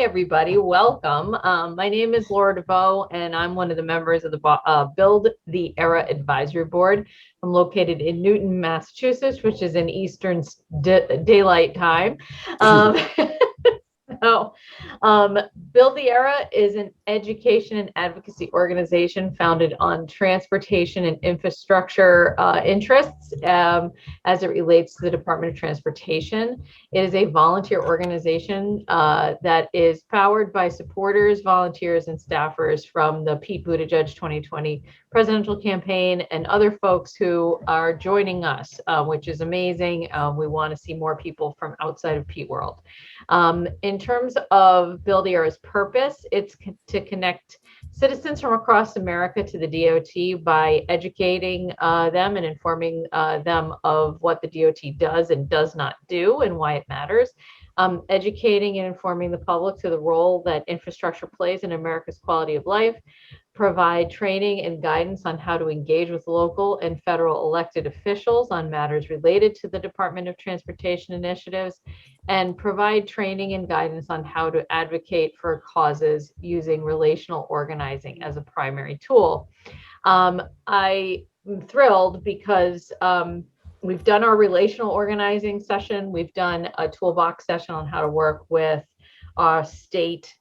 everybody. Welcome. My name is Laura DeVoe, and I'm one of the members of the Build the Era Advisory Board. I'm located in Newton, Massachusetts, which is in Eastern Daylight Time. So, Build the Era is an education and advocacy organization founded on transportation and infrastructure interests as it relates to the Department of Transportation. It is a volunteer organization that is powered by supporters, volunteers, and staffers from the Pete Buttigieg 2020 presidential campaign and other folks who are joining us, which is amazing. We want to see more people from outside of Pete world. In terms of Build the Era's purpose, it's to connect citizens from across America to the DOT by educating them and informing them of what the DOT does and does not do and why it matters. Educating and informing the public to the role that infrastructure plays in America's quality of life, provide training and guidance on how to engage with local and federal elected officials on matters related to the Department of Transportation initiatives, and provide training and guidance on how to advocate for causes using relational organizing as a primary tool. I am thrilled because we've done our relational organizing session. We've done a toolbox session on how to work with state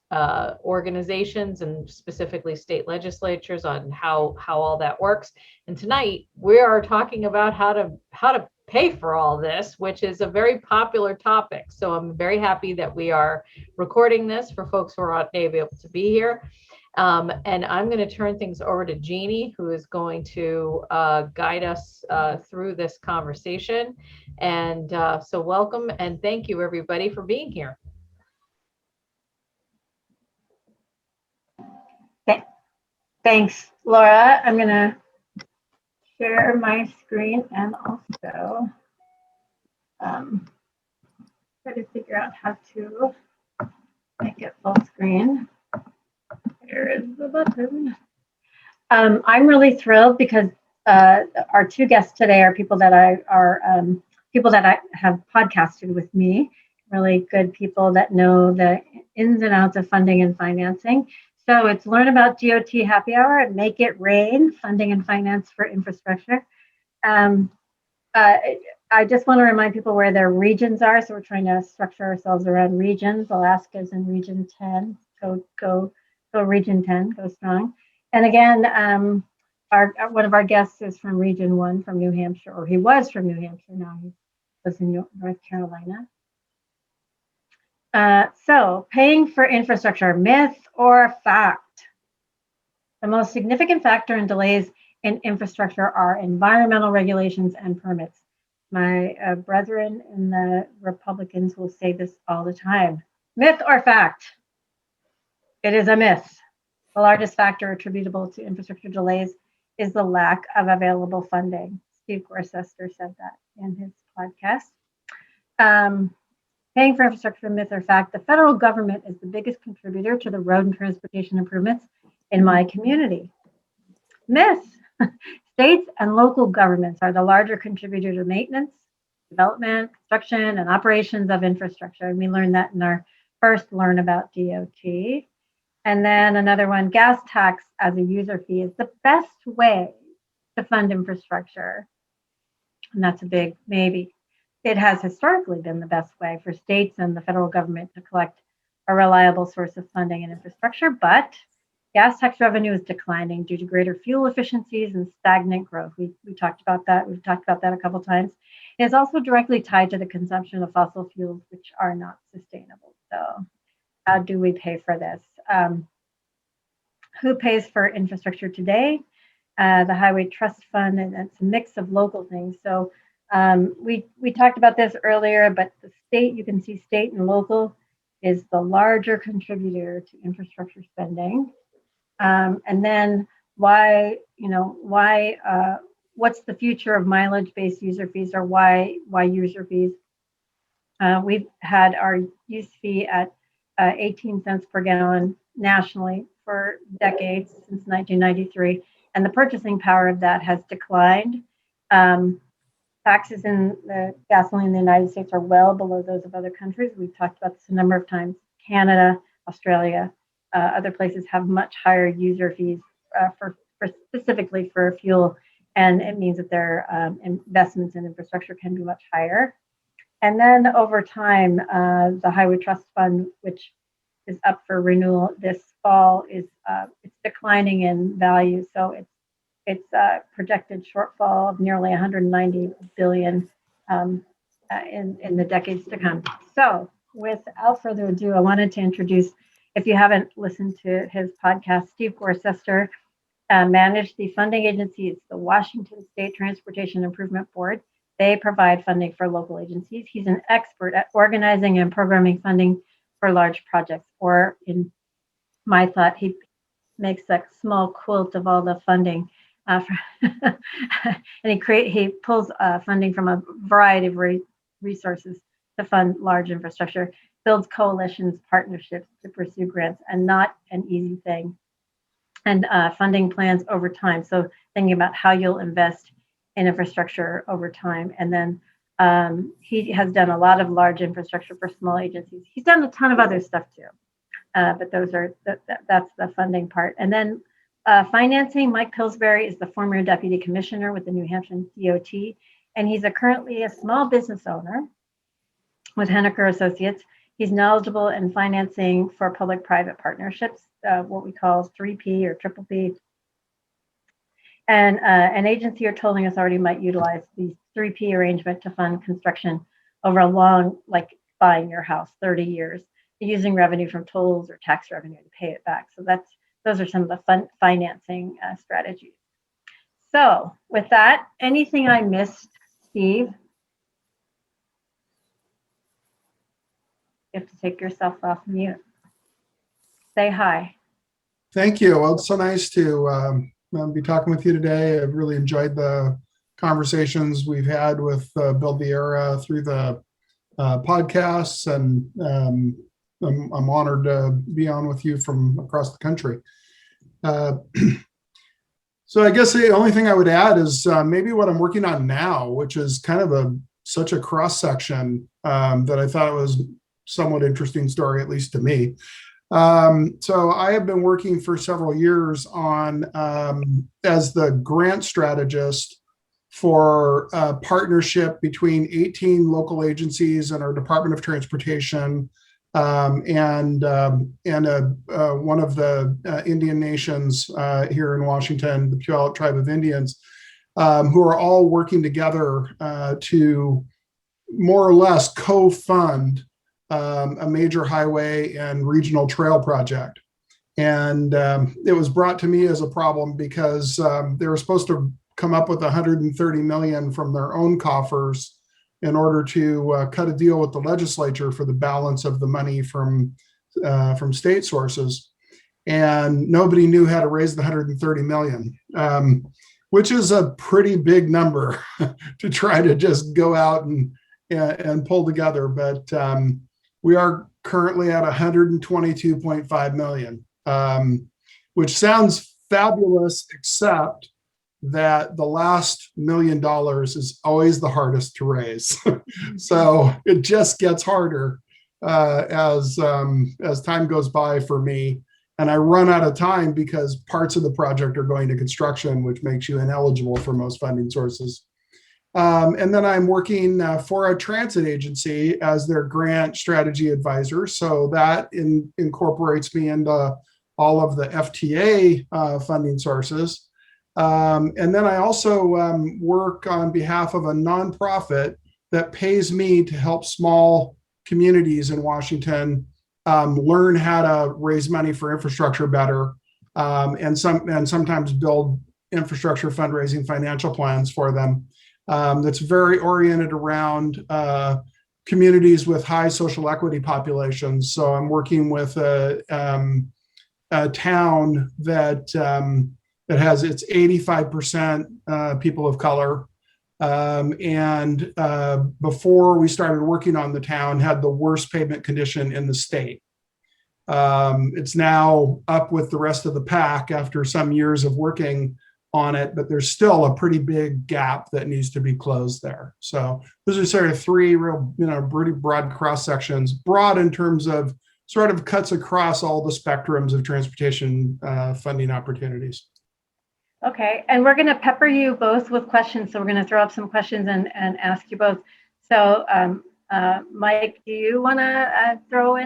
organizations and specifically state legislatures on how all that works. And tonight we are talking about how to pay for all this, which is a very popular topic. So I'm very happy that we are recording this for folks who are not able to be here. And I'm going to turn things over to Jeannie, who is going to guide us through this conversation. And so welcome and thank you everybody for being here. Thanks, Laura. I'm going to share my screen and also try to figure out how to make it full screen. Here is the button. I'm really thrilled because our two guests today are people that I have podcasted with me. Really good people that know the ins and outs of funding and financing. So it's Learn About DOT Happy Hour and Make It Rain, Funding and Finance for Infrastructure. I just want to remind people where their regions are. So we're trying to structure ourselves around regions. Alaska's in Region 10. Go Region 10, go strong. And again, one of our guests is from Region 1 from New Hampshire, or he was from New Hampshire. Now he lives in North Carolina. So paying for infrastructure, myth or fact? The most significant factor in delays in infrastructure are environmental regulations and permits. My brethren in the Republicans will say this all the time. Myth or fact? It is a myth. The largest factor attributable to infrastructure delays is the lack of available funding. Steve Gorcester said that in his podcast. Paying for infrastructure, myth or fact, the federal government is the biggest contributor to the road and transportation improvements in my community. Myth, states and local governments are the larger contributor to maintenance, development, construction, and operations of infrastructure. And we learned that in our first Learn About DOT. And then another one, gas tax as a user fee is the best way to fund infrastructure. And that's a big maybe. It has historically been the best way for states and the federal government to collect a reliable source of funding and infrastructure, but gas tax revenue is declining due to greater fuel efficiencies and stagnant growth. We talked about that. We've talked about that a couple of times. It is also directly tied to the consumption of fossil fuels, which are not sustainable. So how do we pay for this? Who pays for infrastructure today? The Highway Trust Fund, and it's a mix of local things. So we talked about this earlier, but the state, you can see state and local is the larger contributor to infrastructure spending. And then what's the future of mileage-based user fees, or why user fees? We've had our use fee at 18 cents per gallon nationally for decades, since 1993, and the purchasing power of that has declined. Taxes in the gasoline in the United States are well below those of other countries. We've talked about this a number of times. Canada, Australia. Other places have much higher user fees for specifically for fuel, and it means that their investments in infrastructure can be much higher. And then over time, the Highway Trust Fund, which is up for renewal this fall, is it's declining in value. So it's a projected shortfall of nearly 190 billion in the decades to come. So without further ado, I wanted to introduce, if you haven't listened to his podcast, Steve Gorcester managed the funding agency. It's the Washington State Transportation Improvement Board. They provide funding for local agencies. He's an expert at organizing and programming funding for large projects, or in my thought, he makes a small quilt of all the funding. And he pulls funding from a variety of resources to fund large infrastructure, builds coalitions, partnerships to pursue grants, and not an easy thing. And funding plans over time. So thinking about how you'll invest in infrastructure over time. And then he has done a lot of large infrastructure for small agencies. He's done a ton of other stuff too, but that's the funding part. And then financing, Mike Pillsbury is the former deputy commissioner with the New Hampshire DOT, and he's currently a small business owner with Henniker Associates. He's knowledgeable in financing for public-private partnerships, what we call 3P or triple P. And an agency you're telling us already might utilize the 3P arrangement to fund construction over a long, like buying your house, 30 years, using revenue from tolls or tax revenue to pay it back. So those are some of the financing strategies. So with that, anything I missed, Steve? You have to take yourself off mute. Say hi. Thank you. Well, it's so nice to be talking with you today. I've really enjoyed the conversations we've had with Build the Era through the podcasts, and I'm honored to be on with you from across the country. So I guess the only thing I would add is maybe what I'm working on now, which is kind of such a cross section that I thought it was somewhat interesting story, at least to me. So I have been working for several years on as the grant strategist for a partnership between 18 local agencies and our Department of Transportation and one of the Indian nations here in Washington, the Puyallup Tribe of Indians, who are all working together to more or less co-fund a major highway and regional trail project. And it was brought to me as a problem because they were supposed to come up with 130 million from their own coffers in order to cut a deal with the legislature for the balance of the money from state sources. And nobody knew how to raise the 130 million, which is a pretty big number to try to just go out and pull together. But we are currently at 122.5 million, which sounds fabulous, except that the last $1 million is always the hardest to raise. So it just gets harder as time goes by for me. And I run out of time because parts of the project are going to construction, which makes you ineligible for most funding sources. And then I'm working for a transit agency as their grant strategy advisor. So that incorporates me into all of the FTA funding sources. And then I also work on behalf of a nonprofit that pays me to help small communities in Washington learn how to raise money for infrastructure better, and sometimes build infrastructure fundraising financial plans for them. That's very oriented around communities with high social equity populations. So I'm working with a town that has its 85% people of color. And before we started working on the town, had the worst pavement condition in the state. It's now up with the rest of the pack after some years of working on it, but there's still a pretty big gap that needs to be closed there. So those are sort of three real, pretty broad cross sections. Broad in terms of sort of cuts across all the spectrums of transportation funding opportunities. Okay, and we're going to pepper you both with questions. So we're going to throw up some questions and ask you both. So Mike, do you want to throw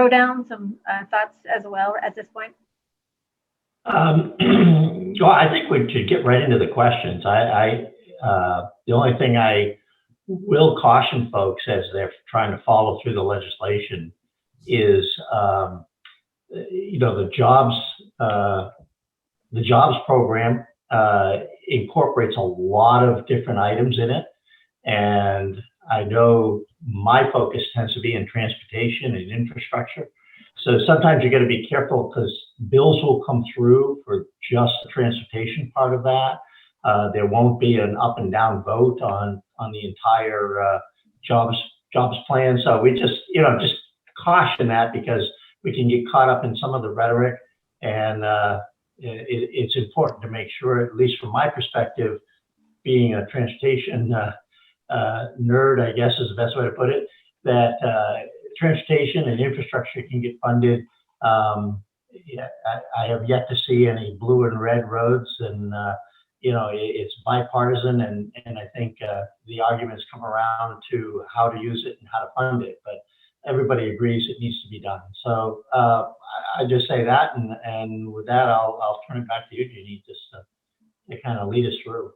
down some thoughts as well at this point? Well, I think we should get right into the questions. The only thing I will caution folks as they're trying to follow through the legislation is, the jobs program incorporates a lot of different items in it, and I know my focus tends to be in transportation and infrastructure. So sometimes you got to be careful because bills will come through for just the transportation part of that. There won't be an up and down vote on the entire jobs plan. So we just caution that, because we can get caught up in some of the rhetoric, and it's important to make sure, at least from my perspective, being a transportation nerd, I guess is the best way to put it, that transportation and infrastructure can get funded. I have yet to see any blue and red roads, and it's bipartisan, and I think the arguments come around to how to use it and how to fund it, but everybody agrees it needs to be done. So I just say that, and with that, I'll turn it back to you, Jeannie, just to kind of lead us through.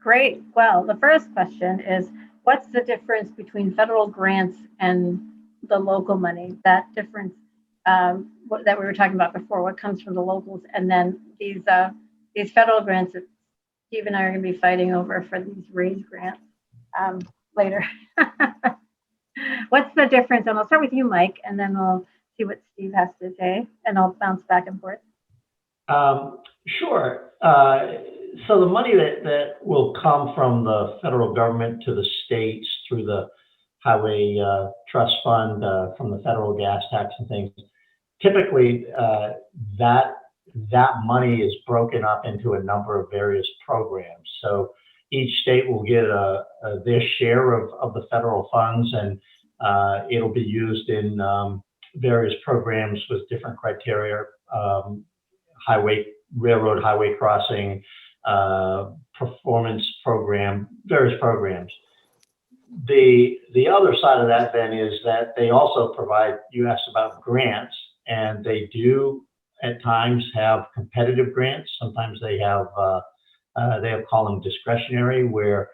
Great. Well, the first question is, what's the difference between federal grants and the local money? That difference that we were talking about before, what comes from the locals, and then these federal grants that Steve and I are going to be fighting over for these raise grants later. What's the difference? And I'll start with you, Mike, and then we'll see what Steve has to say, and I'll bounce back and forth. Sure. So the money that will come from the federal government to the states through the Highway Trust Fund, from the federal gas tax and things, typically that money is broken up into a number of various programs. So each state will get their share of the federal funds, and it'll be used in various programs with different criteria, railroad highway crossing, performance program, various programs. The other side of that then is that they also provide, you asked about grants, and they do at times have competitive grants. Sometimes they have call them discretionary, where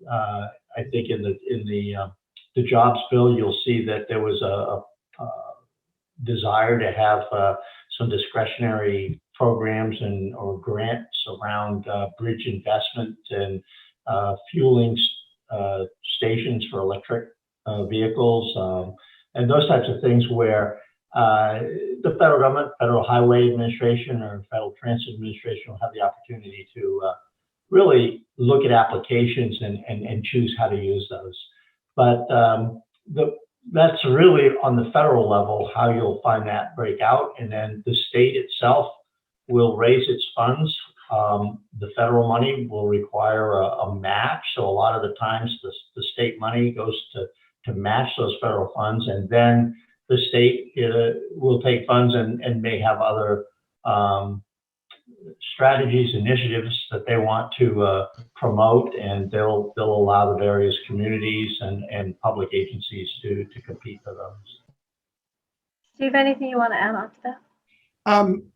I think in the jobs bill, you'll see that there was a desire to have some discretionary programs or grants around bridge investment and fueling stations for electric vehicles, and those types of things, where the federal government, Federal Highway Administration, or Federal Transit Administration will have the opportunity to really look at applications and choose how to use those. But that's really on the federal level how you'll find that break out, and then the state itself will raise its funds. The federal money will require a match, so a lot of the times the state money goes to match those federal funds, and then the state will take funds and may have other strategies, initiatives that they want to promote, and they'll allow the various communities and public agencies to compete for those. Steve, anything you want to add on to that?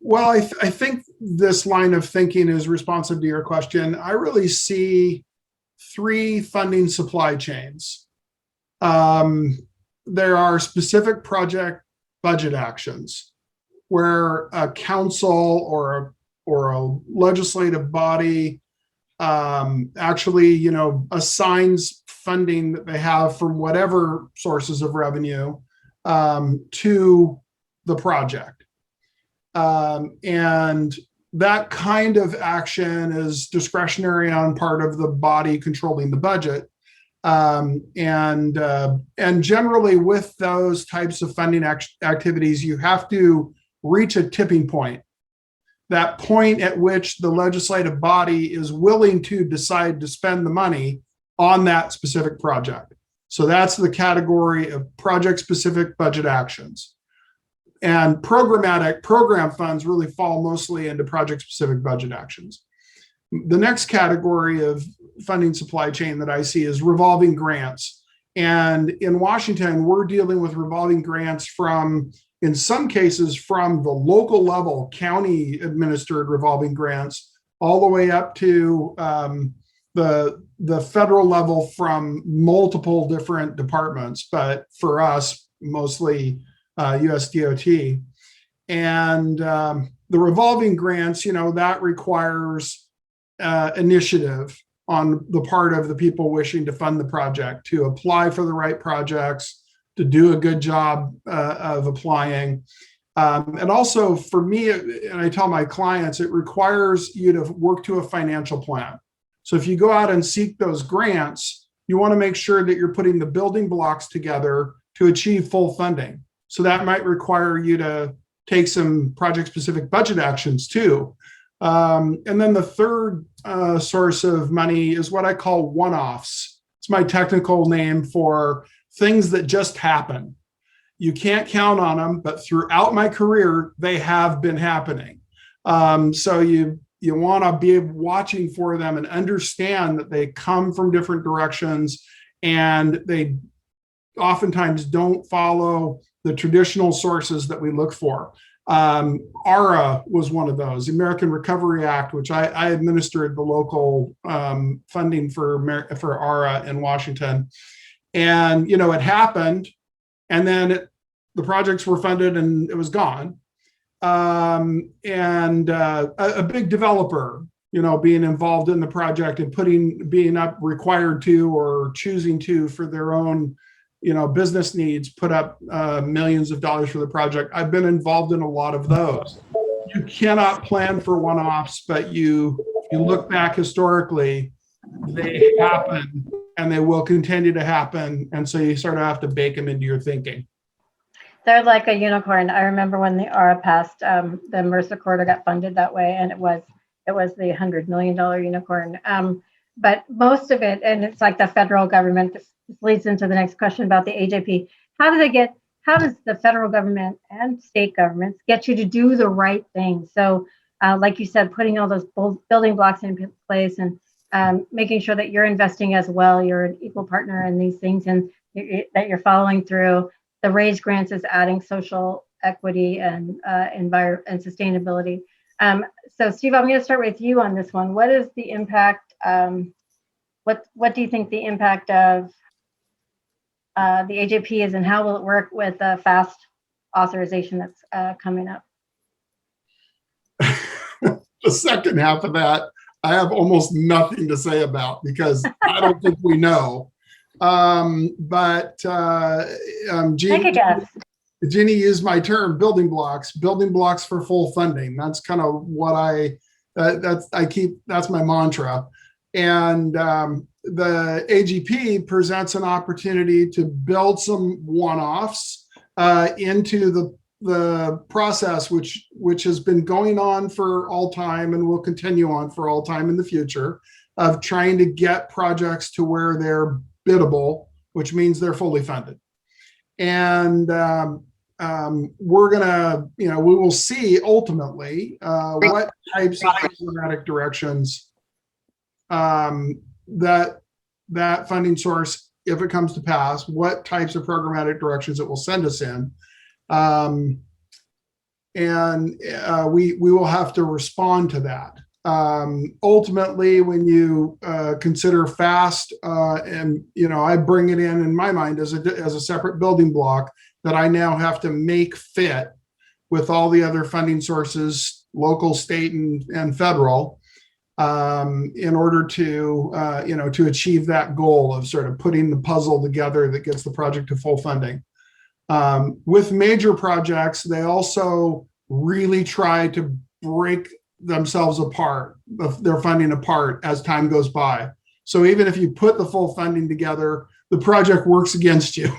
Well, I think this line of thinking is responsive to your question. I really see three funding supply chains. There are specific project budget actions where a council or a legislative body actually, assigns funding that they have from whatever sources of revenue to the project. And that kind of action is discretionary on part of the body controlling the budget. And generally with those types of funding activities, you have to reach a tipping point, that point at which the legislative body is willing to decide to spend the money on that specific project. So that's the category of project-specific budget actions. And programmatic program funds really fall mostly into project-specific budget actions. The next category of funding supply chain that I see is revolving grants. And in Washington, we're dealing with revolving grants from, in some cases, from the local level, county administered revolving grants, all the way up to the federal level from multiple different departments, but for us, mostly US DOT. And the revolving grants, that requires initiative on the part of the people wishing to fund the project, to apply for the right projects, to do a good job of applying. And also for me, and I tell my clients, it requires you to work to a financial plan. So if you go out and seek those grants, you want to make sure that you're putting the building blocks together to achieve full funding. So that might require you to take some project-specific budget actions too. And then the third source of money is what I call one-offs. It's my technical name for things that just happen. You can't count on them, but throughout my career, they have been happening. So you want to be watching for them and understand that they come from different directions, and they oftentimes don't follow the traditional sources that we look for. ARA was one of those, the American Recovery Act, which I administered the local funding for ARA in Washington. And, it happened, and then the projects were funded and it was gone. And a big developer, being involved in the project and being required to or choosing to, for their own business needs, put up millions of dollars for the project. I've been involved in a lot of those. You cannot plan for one-offs, but you look back historically, they happen and they will continue to happen. And so you sort of have to bake them into your thinking. They're like a unicorn. I remember when the ARA passed, the Mercer corridor got funded that way, and it was the $100 million unicorn. But most of it, and it's like the federal government, this leads into the next question about the AJP. How does the federal government and state governments get you to do the right thing? So like you said, putting all those building blocks in place and making sure that you're investing as well, you're an equal partner in these things, and that you're following through. The raise grants is adding social equity and and sustainability. So Steve, I'm going to start with you on this one. What is the impact? What do you think the impact of the AJP is, and how will it work with the fast authorization that's coming up? The second half of that, I have almost nothing to say about, because I don't think we know. But Take a guess. Ginny used my term, building blocks for full funding. That's kind of what that's my mantra. And the AGP presents an opportunity to build some one-offs into the process, which has been going on for all time and will continue on for all time in the future, of trying to get projects to where they're biddable, which means they're fully funded. And we're gonna, we will see ultimately what types of programmatic directions that funding source, if it comes to pass, what types of programmatic directions it will send us in. And we will have to respond to that. Ultimately, when you consider FAST, and I bring it in my mind as a separate building block that I now have to make fit with all the other funding sources, local, state, and federal, in order to to achieve that goal of sort of putting the puzzle together that gets the project to full funding. With major projects, they also really try to break themselves apart, their funding apart, as time goes by. So even if you put the full funding together, the project works against you.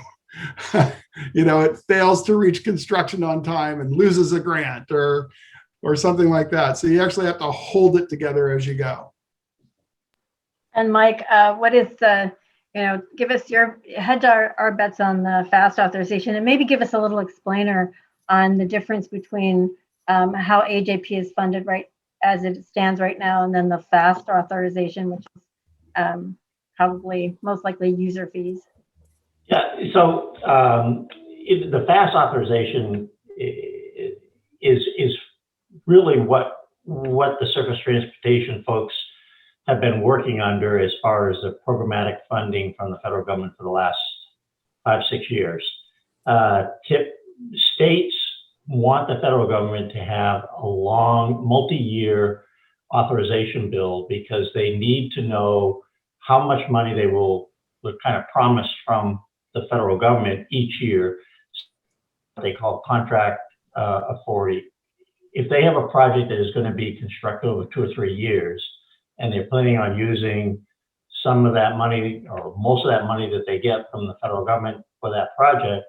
It fails to reach construction on time and loses a grant or something like that. So you actually have to hold it together as you go. And Mike, what is the, give us your hedge our bets on the fast authorization, and maybe give us a little explainer on the difference between how AJP is funded right as it stands right now, and then the FAST authorization, which is probably most likely user fees. Yeah, so the FAST authorization is really what the surface transportation folks have been working under as far as the programmatic funding from the federal government for the last 5-6 years. States want the federal government to have a long, multi-year authorization bill because they need to know how much money they will kind of promise from the federal government each year. They call contract authority. If they have a project that is going to be constructed over 2 or 3 years, and they're planning on using some of that money or most of that money that they get from the federal government for that project,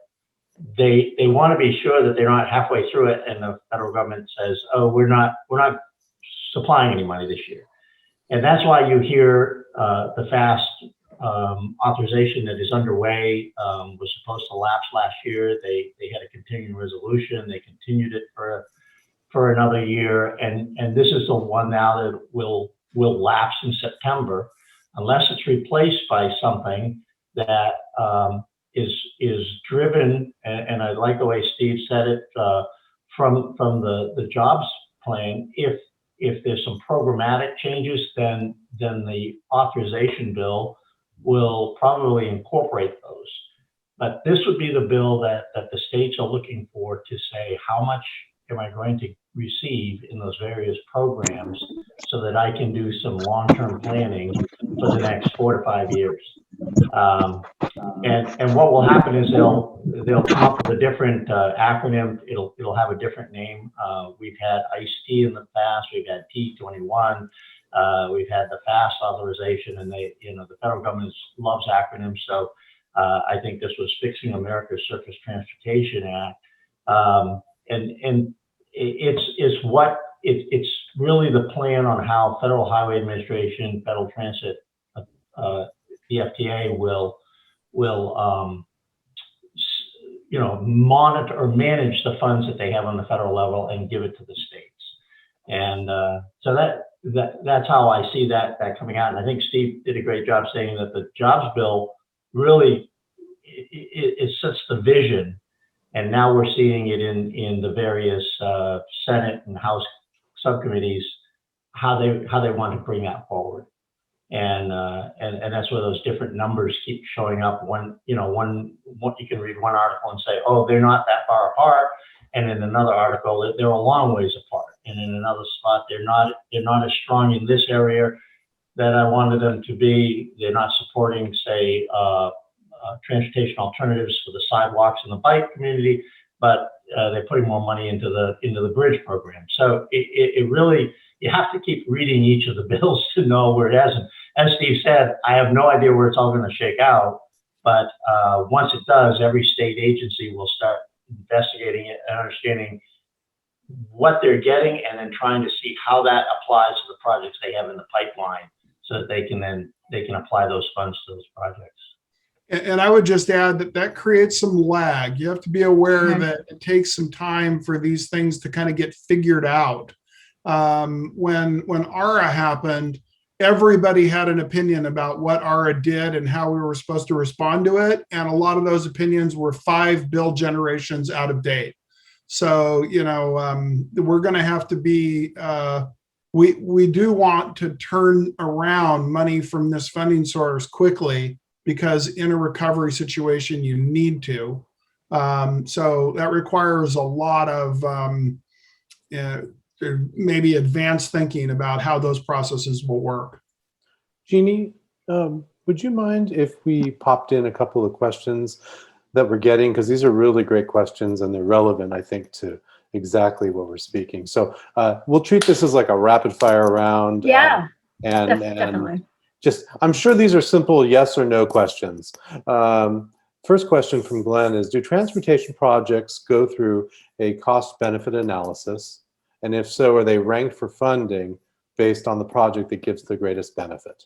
they want to be sure that they're not halfway through it and the federal government says, "Oh, we're not supplying any money this year." And that's why you hear the FAST authorization that is underway was supposed to lapse last year. They had a continuing resolution. They continued it for another year, and this is the one now that will lapse in September, unless it's replaced by something that is driven. And I like the way Steve said it from the jobs plan. If there's some programmatic changes, then the authorization bill will probably incorporate those. But this would be the bill that the states are looking for to say, how much am I going to receive in those various programs so that I can do some long-term planning for the next 4 to 5 years. And what will happen is they'll come up with a different acronym. It'll have a different name. We've had ICE-T in the past. We've had T21. We've had the FAST authorization, and the federal government loves acronyms. So I think this was Fixing America's Surface Transportation Act, and it's really the plan on how Federal Highway Administration, Federal Transit, the FTA will monitor or manage the funds that they have on the federal level and give it to the states. And so that's how I see that coming out. And I think Steve did a great job saying that the jobs bill really it sets the vision. And now we're seeing it in the various Senate and House subcommittees, how they want to bring that forward, and that's where those different numbers keep showing up. One you can read one article and say, oh, they're not that far apart, and in another article they're a long ways apart, and in another spot they're not as strong in this area that I wanted them to be. They're not supporting, say, transportation alternatives for the sidewalks and the bike community, but they're putting more money into the bridge program. So it really, you have to keep reading each of the bills to know where it is. And as Steve said, I have no idea where it's all going to shake out, but once it does, every state agency will start investigating it and understanding what they're getting, and then trying to see how that applies to the projects they have in the pipeline, so that they can apply those funds to those projects. And I would just add that creates some lag. You have to be aware that it takes some time for these things to kind of get figured out. When ARA happened, everybody had an opinion about what ARA did and how we were supposed to respond to it. And a lot of those opinions were 5 bill generations out of date. So, we're going to have to be, we do want to turn around money from this funding source quickly, because in a recovery situation, you need to. So that requires a lot of maybe advanced thinking about how those processes will work. Jeannie, would you mind if we popped in a couple of questions that we're getting? Because these are really great questions and they're relevant, I think, to exactly what we're speaking. So we'll treat this as like a rapid fire round. Yeah, and definitely. I'm sure these are simple yes or no questions. First question from Glenn is, do transportation projects go through a cost-benefit analysis? And if so, are they ranked for funding based on the project that gives the greatest benefit?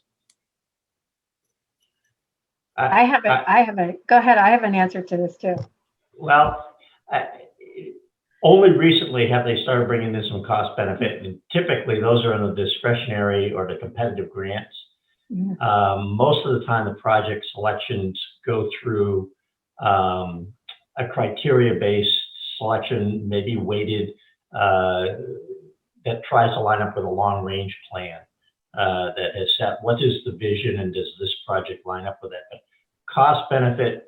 Go ahead. I have an answer to this too. Well, Only recently have they started bringing in some cost benefit, and typically those are in the discretionary or the competitive grants. Most of the time, the project selections go through a criteria-based selection, maybe weighted, that tries to line up with a long-range plan that has set what is the vision and does this project line up with it. But cost benefit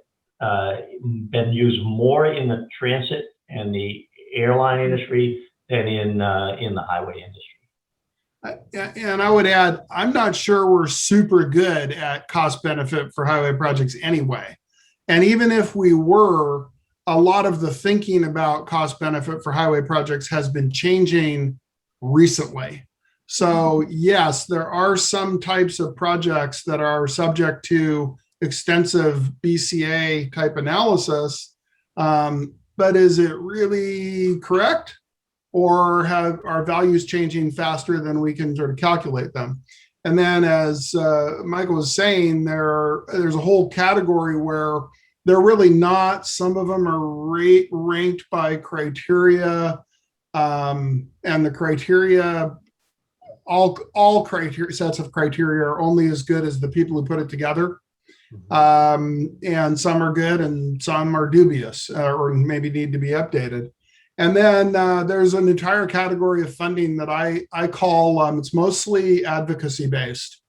been used more in the transit and the airline industry than in the highway industry. And I would add, I'm not sure we're super good at cost benefit for highway projects anyway. And even if we were, a lot of the thinking about cost benefit for highway projects has been changing recently. So yes, there are some types of projects that are subject to extensive BCA type analysis, but is it really correct? Or have our values changing faster than we can sort of calculate them? And then as Michael was saying, there's a whole category where they're really not. Some of them are ranked by criteria, and the criteria, all criteria, sets of criteria are only as good as the people who put it together. And some are good and some are dubious or maybe need to be updated. And then there's an entire category of funding that I call, it's mostly advocacy based.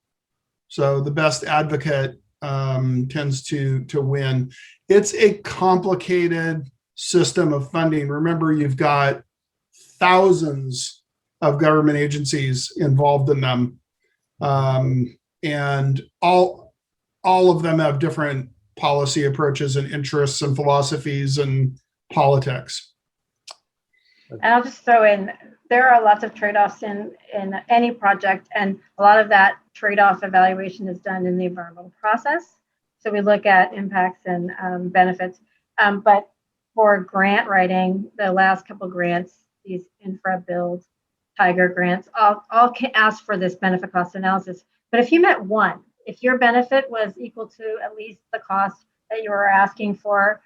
So the best advocate tends to win. It's a complicated system of funding. Remember, you've got thousands of government agencies involved in them. And all of them have different policy approaches and interests and philosophies and politics. And I'll just throw in, there are lots of trade-offs in any project, and a lot of that trade-off evaluation is done in the environmental process. So we look at impacts and benefits. But for grant writing, the last couple of grants, these infra build, Tiger grants, all can ask for this benefit cost analysis. But if you met one, if your benefit was equal to at least the cost that you were asking for,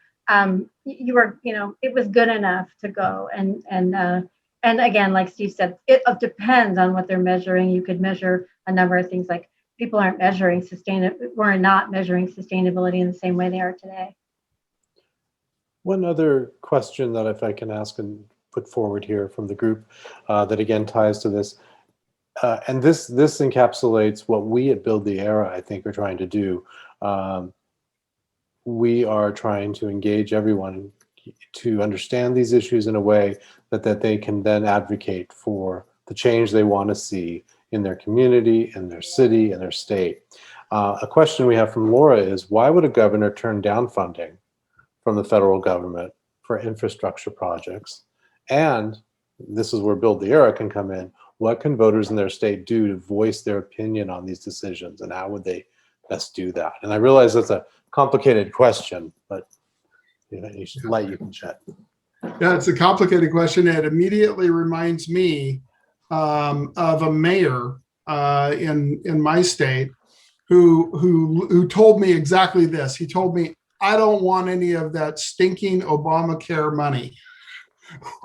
you were, it was good enough to go. And again, like Steve said, it depends on what they're measuring. You could measure a number of things, like people aren't measuring we're not measuring sustainability in the same way they are today. One other question that if I can ask and put forward here from the group that again ties to this, and this encapsulates what we at Build the Era, I think, are trying to do. We are trying to engage everyone to understand these issues in a way that they can then advocate for the change they want to see in their community, in their city, in their state. A question we have from Laura is, why would a governor turn down funding from the federal government for infrastructure projects? And this is where Build the Era can come in. What can voters in their state do to voice their opinion on these decisions, and how would they best do that? And I realize that's a complicated question, but you should light you can shed. Yeah, it's a complicated question. It immediately reminds me of a mayor in my state who told me exactly this. He told me, "I don't want any of that stinking Obamacare money,"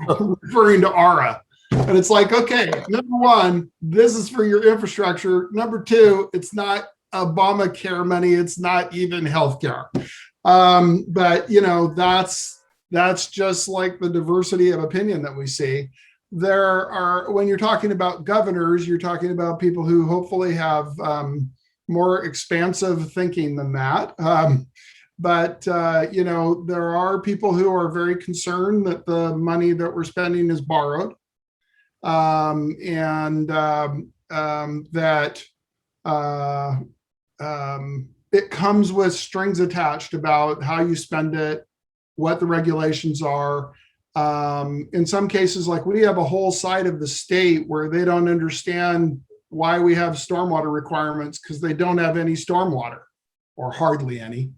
referring to ARA. And it's like, okay, number one, this is for your infrastructure. Number two, it's not Obamacare money. It's not even healthcare. But that's just like the diversity of opinion that we see. There are, when you're talking about governors, you're talking about people who hopefully have more expansive thinking than that. But there are people who are very concerned that the money that we're spending is borrowed, that it comes with strings attached about how you spend it, what the regulations are. In some cases, like we have a whole side of the state where they don't understand why we have stormwater requirements because they don't have any stormwater or hardly any.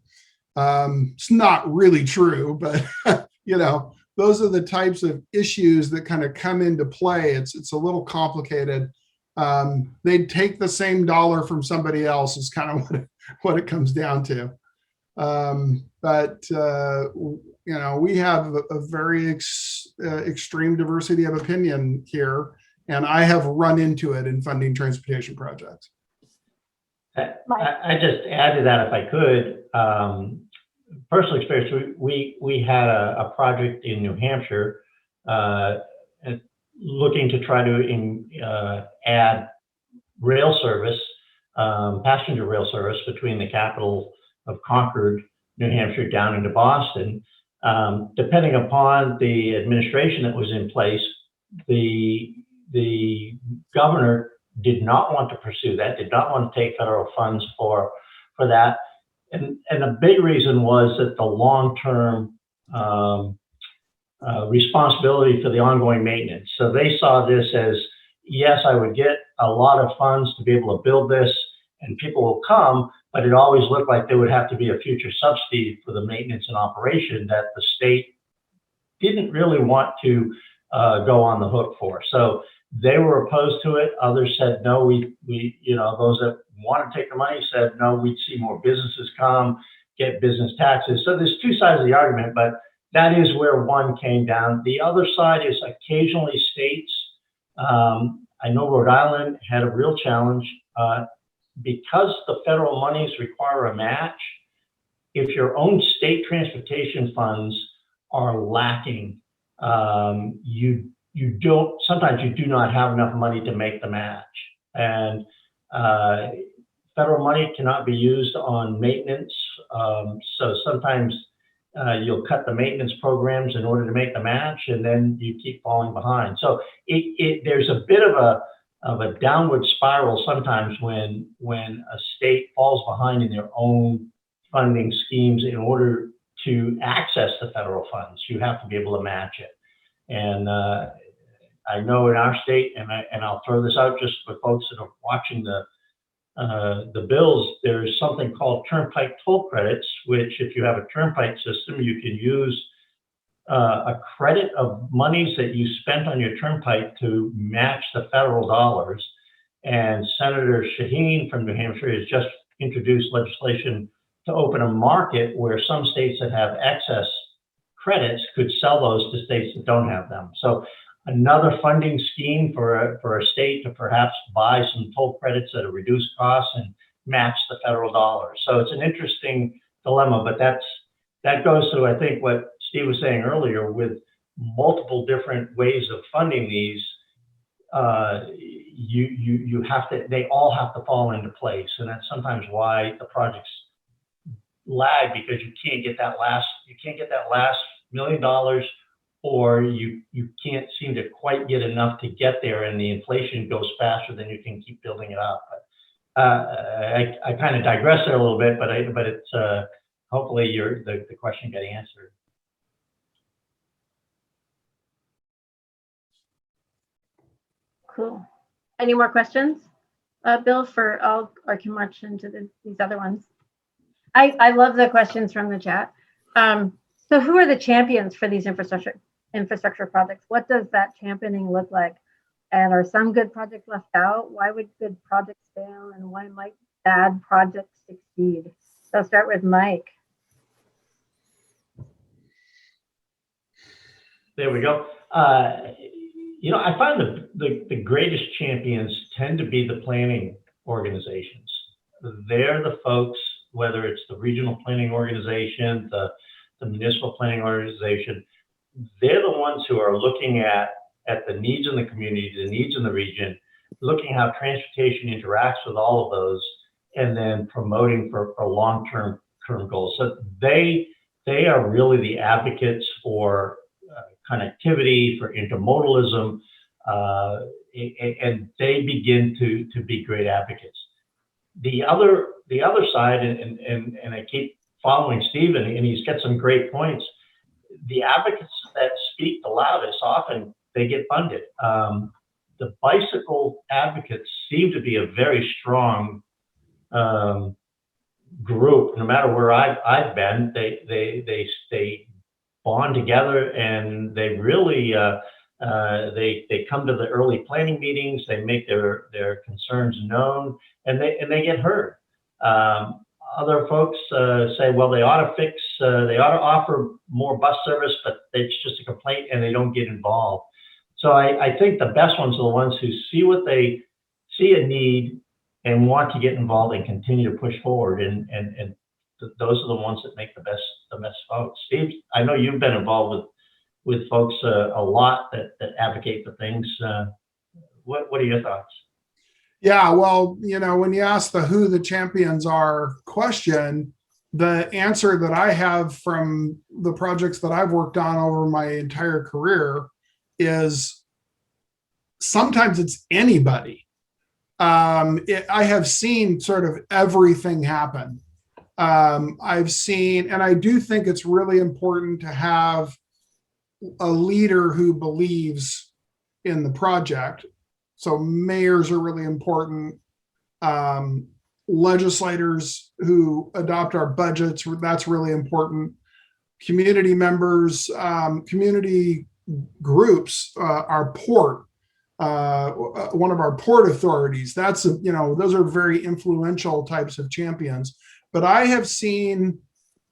It's not really true, but those are the types of issues that kind of come into play. It's a little complicated. They'd take the same dollar from somebody else is kind of what it comes down to. But we have a very extreme diversity of opinion here, and I have run into it in funding transportation projects. I just add to that if I could. Personal experience, we had a project in New Hampshire looking to try to add rail service, passenger rail service between the capital of Concord, New Hampshire, down into Boston. Depending upon the administration that was in place, the governor did not want to pursue that, did not want to take federal funds for that. And a big reason was that the long-term responsibility for the ongoing maintenance. So they saw this as, yes, I would get a lot of funds to be able to build this and people will come, but it always looked like there would have to be a future subsidy for the maintenance and operation that the state didn't really want to go on the hook for. So they were opposed to it. Others said, no, we those that want to take the money said, no, we'd see more businesses come, get business taxes. So there's two sides of the argument, but that is where one came down. The other side is occasionally states. I know Rhode Island had a real challenge because the federal monies require a match. If your own state transportation funds are lacking, sometimes you do not have enough money to make the match. And federal money cannot be used on maintenance. So sometimes you'll cut the maintenance programs in order to make the match, and then you keep falling behind. So there's a bit of a downward spiral sometimes when a state falls behind in their own funding schemes. In order to access the federal funds, you have to be able to match it. And I know in our state, and I'll throw this out just for folks that are watching the bills, there's something called turnpike toll credits, which if you have a turnpike system, you can use a credit of monies that you spent on your turnpike to match the federal dollars. And Senator Shaheen from New Hampshire has just introduced legislation to open a market where some states that have excess credits could sell those to states that don't have them. So another funding scheme for a state to perhaps buy some toll credits at a reduced cost and match the federal dollars. So it's an interesting dilemma, but that goes to, I think, what Steve was saying earlier, with multiple different ways of funding these, you have to, they all have to fall into place. And that's sometimes why the projects lag, because you can't get that last $1 million, or you can't seem to quite get enough to get there, and the inflation goes faster than you can keep building it up. But I kind of digress there a little bit, but it's hopefully the question got answered. Cool. Any more questions, Bill? Or can march into these other ones. I love the questions from the chat. So who are the champions for these infrastructure projects? What does that championing look like? And are some good projects left out? Why would good projects fail? And why might bad projects succeed? So I'll start with Mike. There we go. I find the greatest champions tend to be the planning organizations. They're the folks, whether it's the regional planning organization, the municipal planning organization, they're the ones who are looking at the needs in the community, the needs in the region, looking how transportation interacts with all of those, and then promoting for long-term goals. So they are really the advocates for connectivity, for intermodalism, and they begin to be great advocates. The other side, and I keep following Steve, and he's got some great points. The advocates that speak the loudest, often they get funded. The bicycle advocates seem to be a very strong group. No matter where I've been, they bond together, and they really they come to the early planning meetings. They make their concerns known, and they get heard. other folks say, well, they ought to offer more bus service, but it's just a complaint and they don't get involved. So I think the best ones are the ones who see a need and want to get involved and continue to push forward. And those are the ones that make the best folks. Steve, I know you've been involved with folks a lot that advocate for things. What are your thoughts? Yeah, well, when you ask the who the champions are question, the answer that I have from the projects that I've worked on over my entire career is sometimes it's anybody. I have seen sort of everything happen. I've seen, and I do think it's really important to have a leader who believes in the project. So mayors are really important. Legislators who adopt our budgets, that's really important. Community members, community groups, our port, one of our port authorities, that's, those are very influential types of champions. But I have seen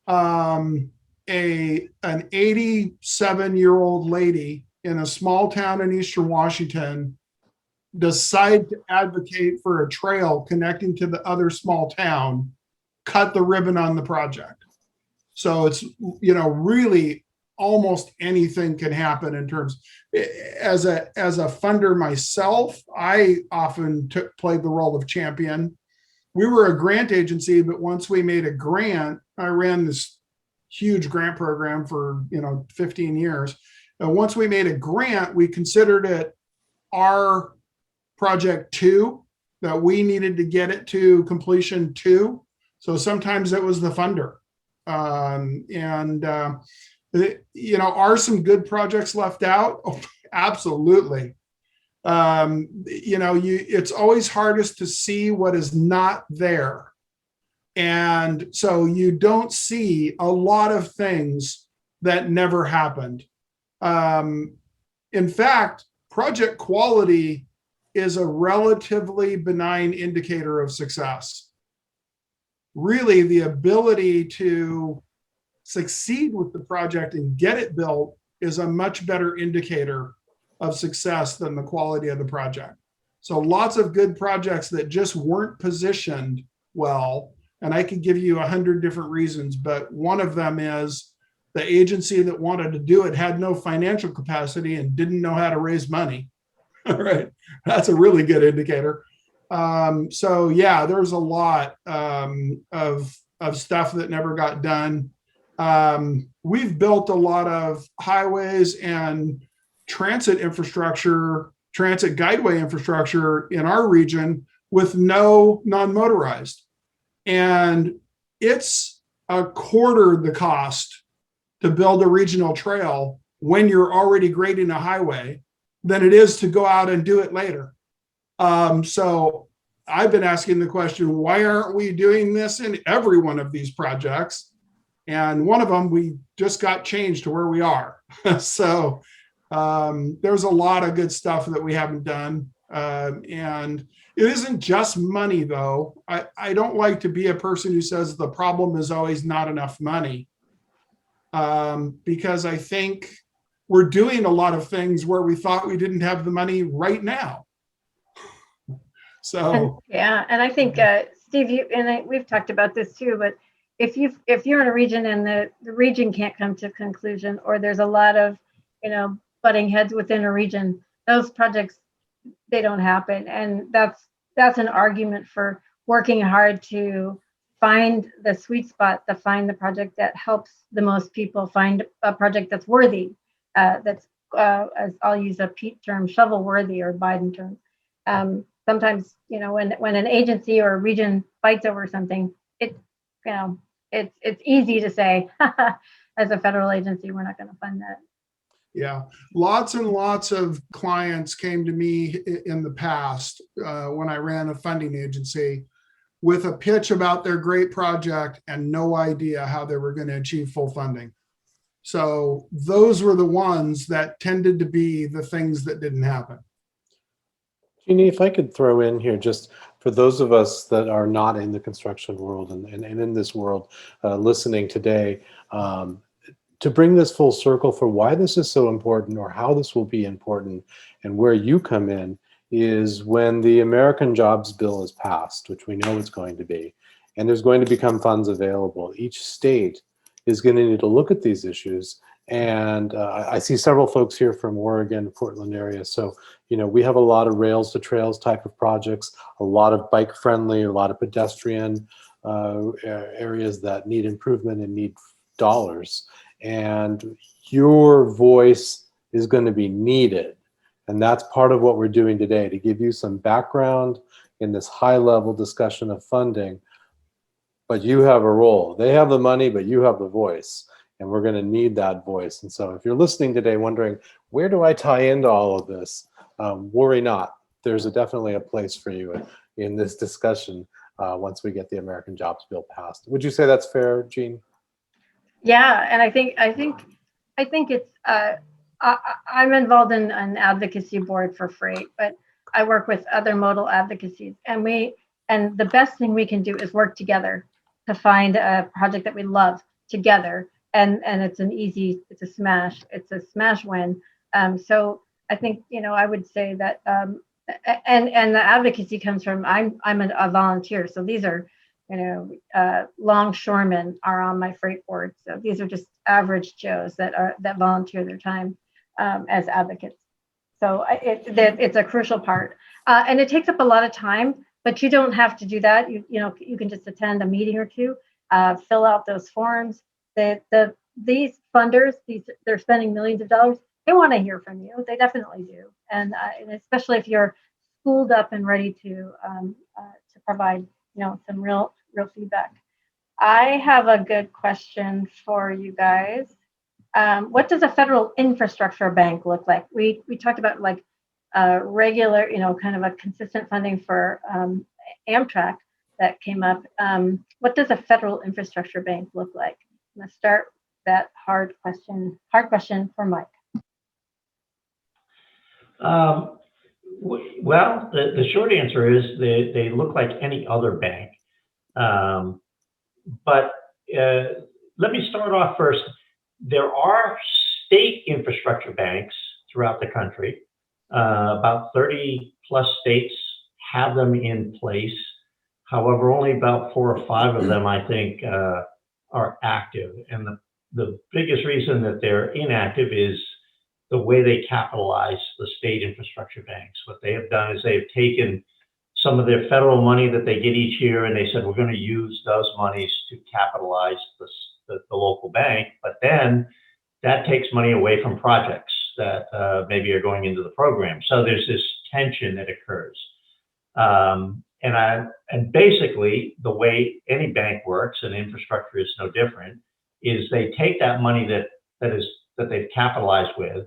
an 87-year-old lady in a small town in Eastern Washington decide to advocate for a trail connecting to the other small town, cut the ribbon on the project. So it's, really almost anything can happen in terms, as a funder myself, I often played the role of champion. We were a grant agency, but once we made a grant, I ran this huge grant program for, 15 years. And once we made a grant, we considered it our project 2, that we needed to get it to completion 2. So sometimes it was the funder. Are some good projects left out? Oh, absolutely. It's always hardest to see what is not there. And so you don't see a lot of things that never happened. In fact, project quality is a relatively benign indicator of success. Really, the ability to succeed with the project and get it built is a much better indicator of success than the quality of the project. So lots of good projects that just weren't positioned well, and I could give you 100 different reasons, but one of them is the agency that wanted to do it had no financial capacity and didn't know how to raise money. All right, that's a really good indicator. So yeah, there's a lot of stuff that never got done. We've built a lot of highways and transit infrastructure, transit guideway infrastructure in our region with no non-motorized. And it's a quarter the cost to build a regional trail when you're already grading a highway than it is to go out and do it later. So I've been asking the question, why aren't we doing this in every one of these projects? And one of them, we just got changed to where we are. So there's a lot of good stuff that we haven't done. And it isn't just money, though. I don't like to be a person who says the problem is always not enough money, because I think we're doing a lot of things where we thought we didn't have the money right now. So and I think Steve, we've talked about this too, but if you're in a region and the region can't come to a conclusion, or there's a lot of butting heads within a region, those projects, they don't happen. And that's an argument for working hard to find the sweet spot, to find the project that helps the most people, find a project that's worthy, that's as I'll use a Pete term, shovel worthy, or Biden term. Sometimes, when an agency or a region fights over something, it's easy to say, as a federal agency, we're not going to fund that. Yeah, lots and lots of clients came to me in the past when I ran a funding agency with a pitch about their great project and no idea how they were going to achieve full funding. So those were the ones that tended to be the things that didn't happen. Jeannie, if I could throw in here, just for those of us that are not in the construction world and in this world listening today, to bring this full circle for why this is so important or how this will be important and where you come in is when the American Jobs Bill is passed, which we know it's going to be, and there's going to become funds available. Each state is going to need to look at these issues. And I see several folks here from Oregon, Portland area. So, we have a lot of rails to trails type of projects, a lot of bike friendly, a lot of pedestrian areas that need improvement and need dollars. And your voice is going to be needed. And that's part of what we're doing today, to give you some background in this high level discussion of funding. But you have a role. They have the money, but you have the voice. And we're going to need that voice. And so if you're listening today wondering, where do I tie into all of this? Worry not. There's definitely a place for you in this discussion once we get the American Jobs Bill passed. Would you say that's fair, Jean? Yeah, and I think it's I'm involved in an advocacy board for freight, but I work with other modal advocacies, and the best thing we can do is work together to find a project that we love together, and it's a smash win. So I think I would say that and the advocacy comes from I'm a volunteer, so these are longshoremen are on my freight board. So these are just average Joes that volunteer their time as advocates. So it's a crucial part, and it takes up a lot of time. But you don't have to do that. You can just attend a meeting or two, fill out those forms. These funders, they're spending millions of dollars. They want to hear from you. They definitely do, and especially if you're schooled up and ready to provide some real feedback. I have a good question for you guys. What does a federal infrastructure bank look like? We talked about like regular, kind of a consistent funding for Amtrak that came up. What does a federal infrastructure bank look like? I'm gonna start that hard question for Mike. Well, the short answer is they look like any other bank. But let me start off first. There are state infrastructure banks throughout the country. About 30 plus states have them in place. However, only about 4 or 5 of them, I think, are active. And the biggest reason that they're inactive is the way they capitalize the state infrastructure banks. What they have done is they've taken some of their federal money that they get each year, and they said, we're going to use those monies to capitalize the local bank. But then that takes money away from projects that maybe are going into the program. So there's this tension that occurs. And basically, the way any bank works, and infrastructure is no different, is they take that money that they've capitalized with,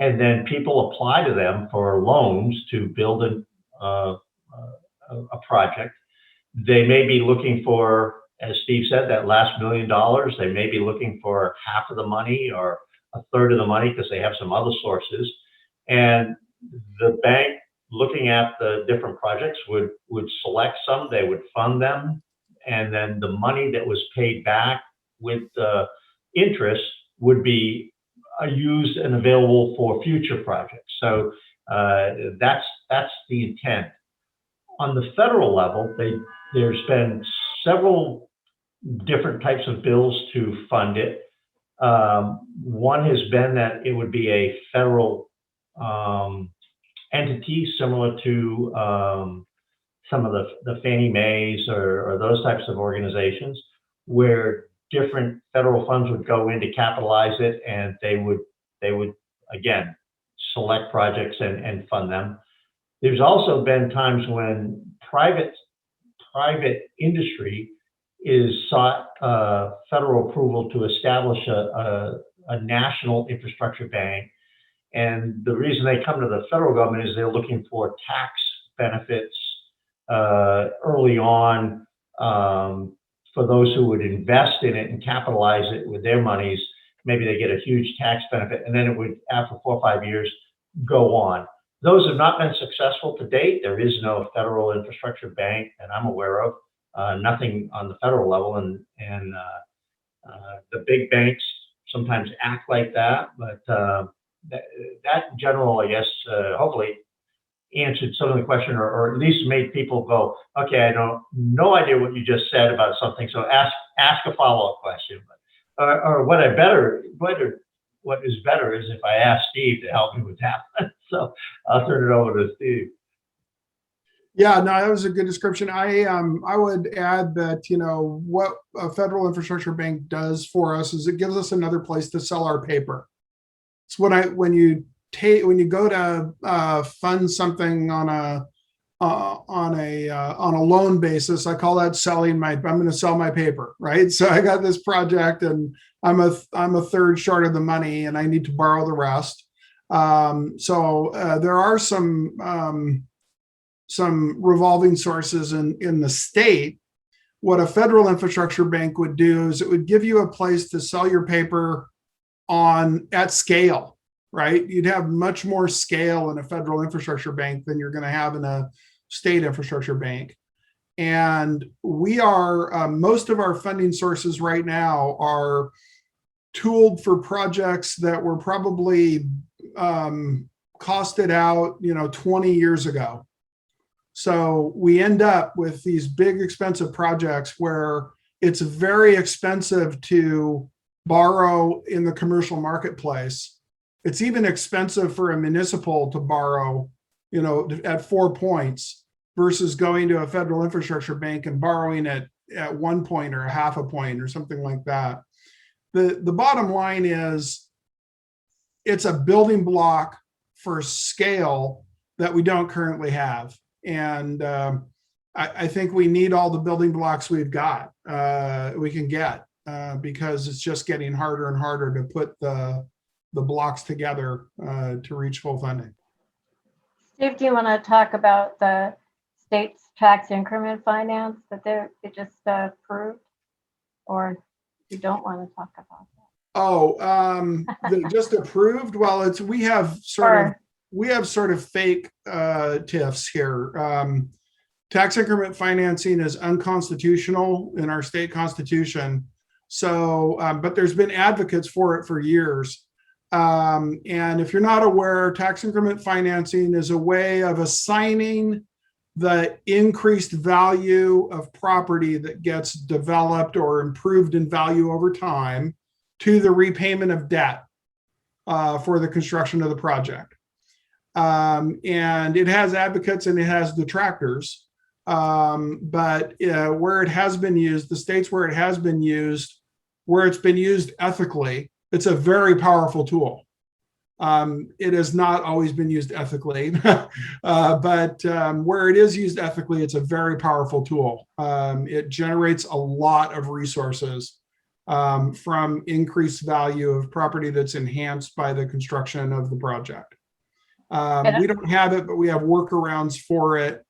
and then people apply to them for loans to build a project. They may be looking for, as Steve said, that last $1 million. They may be looking for half of the money or a third of the money because they have some other sources. And the bank, looking at the different projects, would select some, they would fund them, and then the money that was paid back with the interest would be used and available for future projects. So that's the intent. On the federal level, there's been several different types of bills to fund it. One has been that it would be a federal entity similar to some of the Fannie Mae's or those types of organizations, where different federal funds would go in to capitalize it, and they would again select projects and fund them. There's also been times when private industry is sought federal approval to establish a national infrastructure bank. And the reason they come to the federal government is they're looking for tax benefits early on for those who would invest in it and capitalize it with their monies. Maybe they get a huge tax benefit, and then it would, after 4 or 5 years, go on. Those have not been successful to date. There is no federal infrastructure bank that I'm aware of, nothing on the federal level, and the big banks sometimes act like that, but that in general, I guess, hopefully answered some of the question, or at least made people go, okay, I don't no idea what you just said about something, so ask a follow-up question. But, or what is better is if I ask Steve to help me with that. So I'll turn it over to Steve. Yeah, no, that was a good description. I would add that, what a federal infrastructure bank does for us is it gives us another place to sell our paper. It's when you go to fund something on a loan basis, I call that selling I'm going to sell my paper, right? So I got this project and I'm a third short of the money and I need to borrow the rest. So there are some revolving sources in the state. What a federal infrastructure bank would do is it would give you a place to sell your paper at scale, right? You'd have much more scale in a federal infrastructure bank than you're going to have in a state infrastructure bank. And we are, most of our funding sources right now are tooled for projects that were probably costed out, 20 years ago. So we end up with these big expensive projects where it's very expensive to borrow in the commercial marketplace. It's even expensive for a municipal to borrow, at 4 points versus going to a federal infrastructure bank and borrowing it at 1 point or a half a point or something like that. The bottom line is it's a building block for scale that we don't currently have. And I think we need all the building blocks we can get because it's just getting harder and harder to put the blocks together to reach full funding. Steve, do you want to talk about the state's tax increment finance that they just approved, or you don't want to talk about that? Oh, just approved? Well, we have sort of fake TIFs here. Tax increment financing is unconstitutional in our state constitution. So, but there's been advocates for it for years. And if you're not aware, tax increment financing is a way of assigning the increased value of property that gets developed or improved in value over time to the repayment of debt for the construction of the project. And it has advocates and it has detractors. But where it has been used, the states where it has been used, where it's been used ethically, it's a very powerful tool. It has not always been used ethically, but where it is used ethically, it's a very powerful tool. It generates a lot of resources from increased value of property that's enhanced by the construction of the project. We don't have it, but we have workarounds for it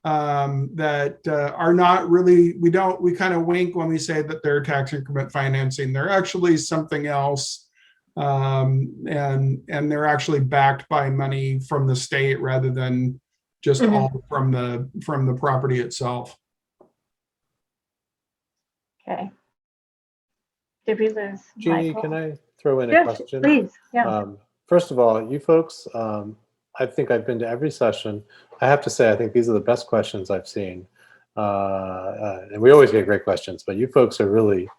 that are not really, we kind of wink when we say that they're tax increment financing. They're actually something else. And they're actually backed by money from the state rather than just all from the property itself. Okay. Did we lose Jeannie, Michael? can I throw in a question? Please. Yeah. First of all, you folks, I think I've been to every session. I have to say, I think these are the best questions I've seen. And we always get great questions, but you folks are really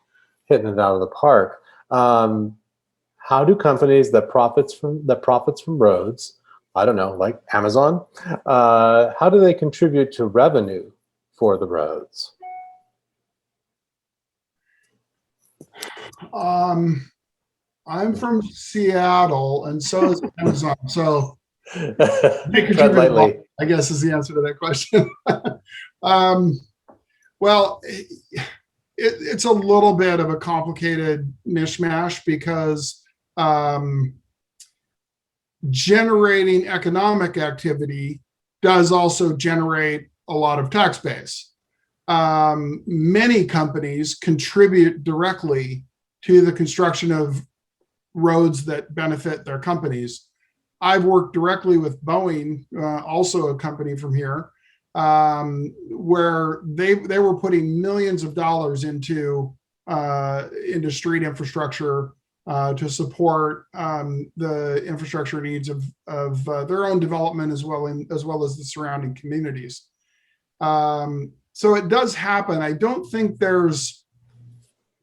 hitting it out of the park. How do companies that profits from roads, I don't know, like Amazon, how do they contribute to revenue for the roads? I'm from Seattle, and so is Amazon. So Tread lightly, I guess is the answer to that question. Well, it's a little bit of a complicated mishmash because generating economic activity does also generate a lot of tax base. Many companies contribute directly to the construction of roads that benefit their companies. I've worked directly with Boeing, also a company from here, where they were putting millions of dollars into street infrastructure to support the infrastructure needs of their own development as well as the surrounding communities. So it does happen. I don't think there's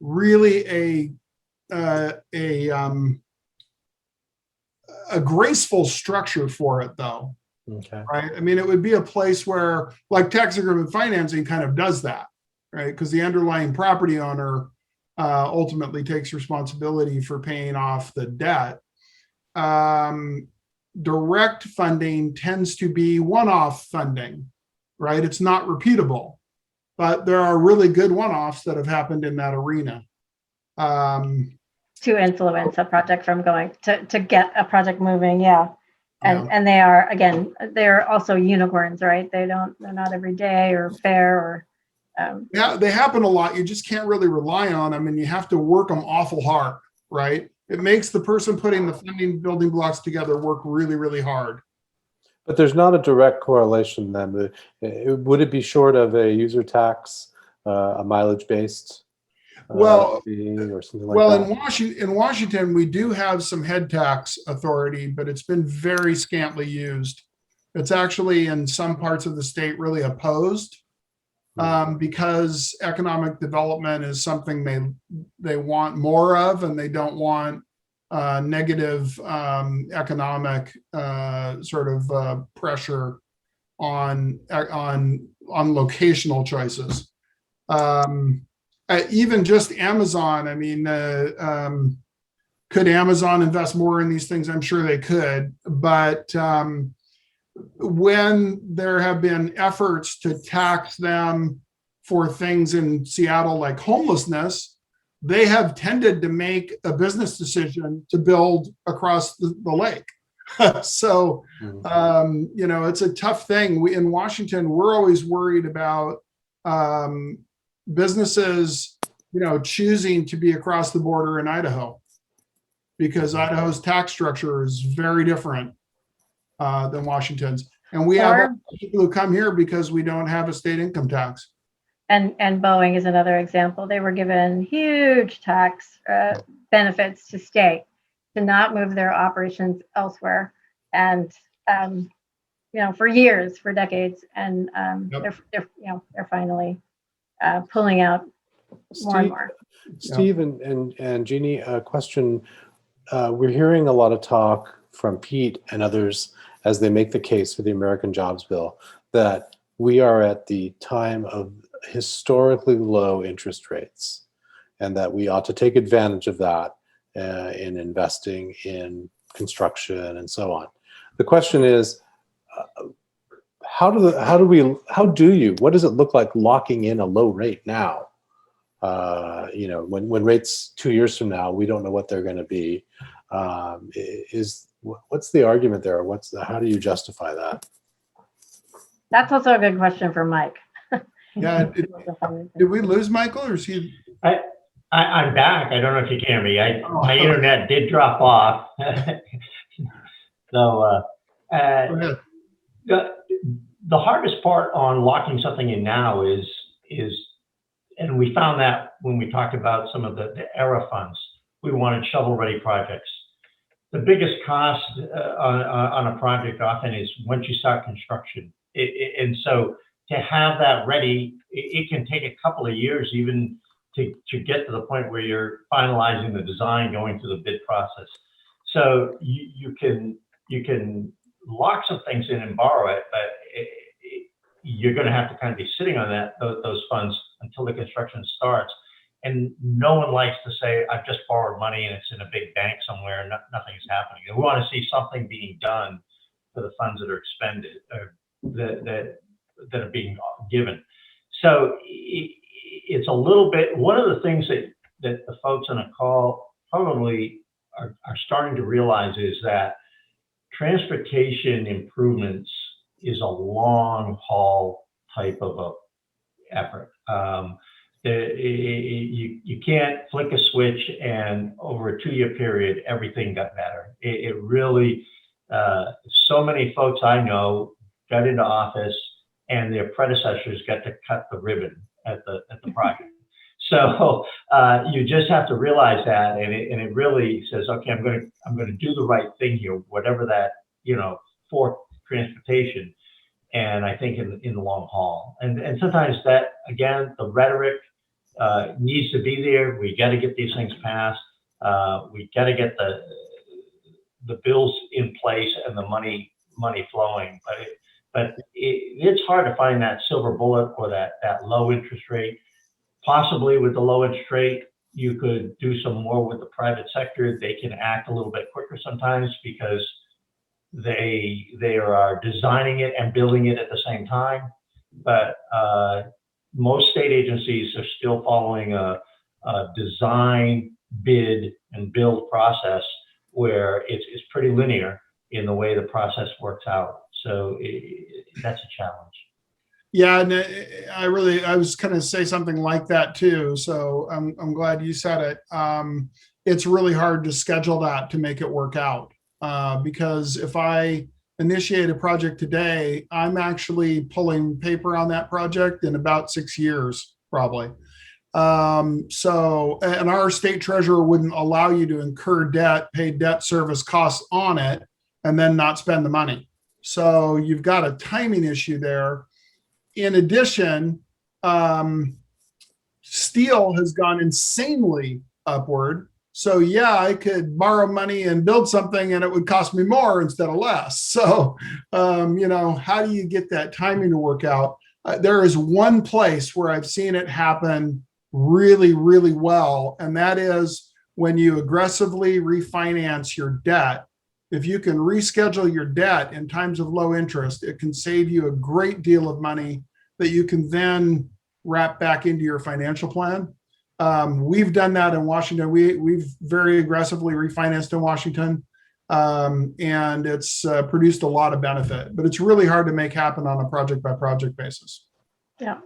really a graceful structure for it, though. Okay. Right. I mean, it would be a place where, like, tax increment financing kind of does that, right? Because the underlying property owner ultimately takes responsibility for paying off the debt. Direct funding tends to be one-off funding, right? It's not repeatable, but there are really good one-offs that have happened in that arena. To influence a project from going to get a project moving, yeah. And Yeah. and they are, again, they're also unicorns, right? They're not every day or fair or Yeah, they happen a lot. You just can't really rely on them, and you have to work them awful hard, right? It makes the person putting the funding building blocks together work really, really hard. But there's not a direct correlation then. Would it be short of a user tax, a mileage-based Well, fee or something like well, that? in Washington, we do have some head tax authority, but it's been very scantily used. It's actually in some parts of the state really opposed, because economic development is something they want more of, and they don't want negative economic sort of pressure on locational choices. Even just Amazon. I mean, could Amazon invest more in these things? I'm sure they could, but when there have been efforts to tax them for things in Seattle like homelessness, they have tended to make a business decision to build across the lake. So, it's a tough thing. In Washington, we're always worried about businesses, choosing to be across the border in Idaho, because Idaho's tax structure is very different than Washington's. And we have people who come here because we don't have a state income tax. And Boeing is another example. They were given huge tax benefits to stay, to not move their operations elsewhere, and for years, for decades, and they're finally pulling out more and more. Steve and Jeannie, a question. We're hearing a lot of talk from Pete and others as they make the case for the American Jobs Bill that we are at the time of historically low interest rates, and that we ought to take advantage of that in investing in construction and so on. The question is, what does it look like locking in a low rate now? When rates 2 years from now, we don't know what they're going to be. What's the argument there? How do you justify that? That's also a good question for Mike. Yeah. Did we lose Michael, or is he? I'm back. I don't know if you can hear me. My internet did drop off. So the hardest part on locking something in now is, and we found that when we talked about some of the ERA funds, we wanted shovel-ready projects. The biggest cost on a project often is once you start construction. And so to have that ready, it can take a couple of years even to get to the point where you're finalizing the design, going through the bid process. So you can lock some things in and borrow it, but you're going to have to kind of be sitting on those funds until the construction starts. And no one likes to say, I've just borrowed money and it's in a big bank somewhere and nothing is happening. And we want to see something being done for the funds that are expended, or that are being given. So it's a little bit, one of the things that the folks on the call probably are starting to realize is that transportation improvements is a long haul type of a effort. You can't flick a switch and over a 2-year period, everything got better. It really, So many folks I know got into office and their predecessors got to cut the ribbon at the project. So you just have to realize that, and it really says, okay, I'm going to do the right thing here, whatever that, for transportation. And I think in the long haul, and sometimes that, again, the rhetoric needs to be there. We got to get these things passed. We got to get the bills in place and the money flowing. But it's hard to find that silver bullet or that low interest rate. Possibly with the low interest rate, you could do some more with the private sector. They can act a little bit quicker sometimes because they are designing it and building it at the same time. But most state agencies are still following a design, bid, and build process where it's pretty linear in the way the process works out. So that's a challenge. Yeah, and I was going to say something like that too. So I'm glad you said it. It's really hard to schedule that to make it work out because if I initiate a project today, I'm actually pulling paper on that project in about 6 years, probably. So, and our state treasurer wouldn't allow you to incur debt, pay debt service costs on it, and then not spend the money. So you've got a timing issue there. In addition, steel has gone insanely upward. So yeah, I could borrow money and build something and it would cost me more instead of less. So, how do you get that timing to work out? There is one place where I've seen it happen really, really well. And that is when you aggressively refinance your debt. If you can reschedule your debt in times of low interest, it can save you a great deal of money that you can then wrap back into your financial plan. We've done that in Washington. We've very aggressively refinanced in Washington, and it's produced a lot of benefit, but it's really hard to make happen on a project by project basis. Yeah.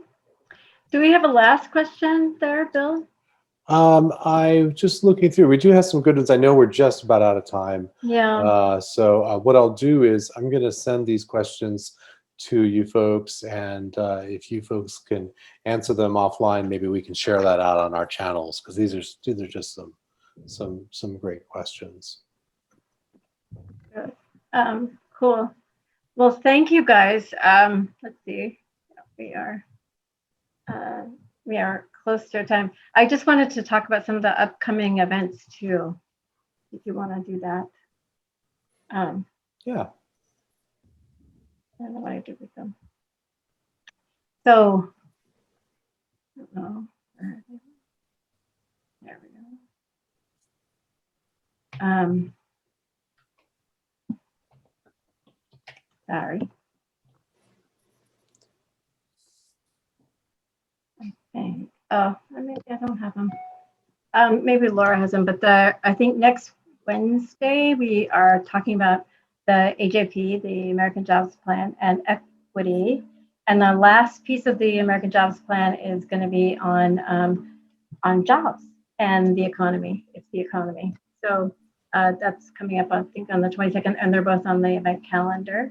Do we have a last question there, Bill? I'm just looking through. We do have some good ones. I know we're just about out of time. Yeah. So what I'll do is I'm going to send these questions to you folks, and if you folks can answer them offline, maybe we can share that out on our channels because these are just some great questions. Good. Cool. Well, thank you guys. Let's see. We are close to our time. I just wanted to talk about some of the upcoming events too, if you want to do that. Yeah. I don't know what I did with them. So, I don't know. There we go. Sorry. I think. Oh, maybe I don't have them. Maybe Laura has them, but I think next Wednesday we are talking about the AJP, the American Jobs Plan, and equity. And the last piece of the American Jobs Plan is going to be on jobs and the economy. It's the economy. So that's coming up, I think, on the 22nd, and they're both on the event calendar.